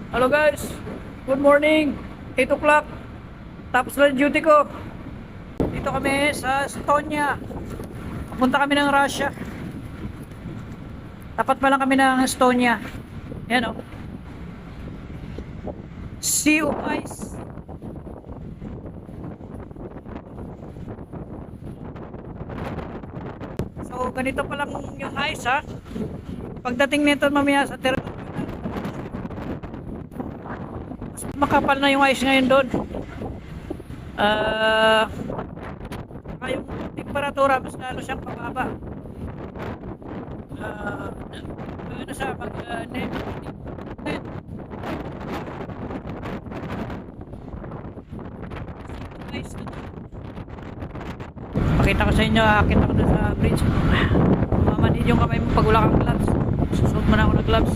Hello guys, good morning, 8 o'clock, tapos na yung duty ko. Dito kami sa Estonia. Pupunta kami ng Russia. Tapat pa lang kami ng Estonia. Yan o. Sea of Ice. So ganito pa lang yung ice ha. Pagdating nito mamaya sa terminal, makapal na yung ice ngayon doon. Yung temperatura mas lalo siyang pababa. Ano siya mag ice na. Pakita ko sa inyo, akit ako na sa bridge. Mamanid yung kamay mo pag wala kang gloves. Susuot mo na ako ng gloves.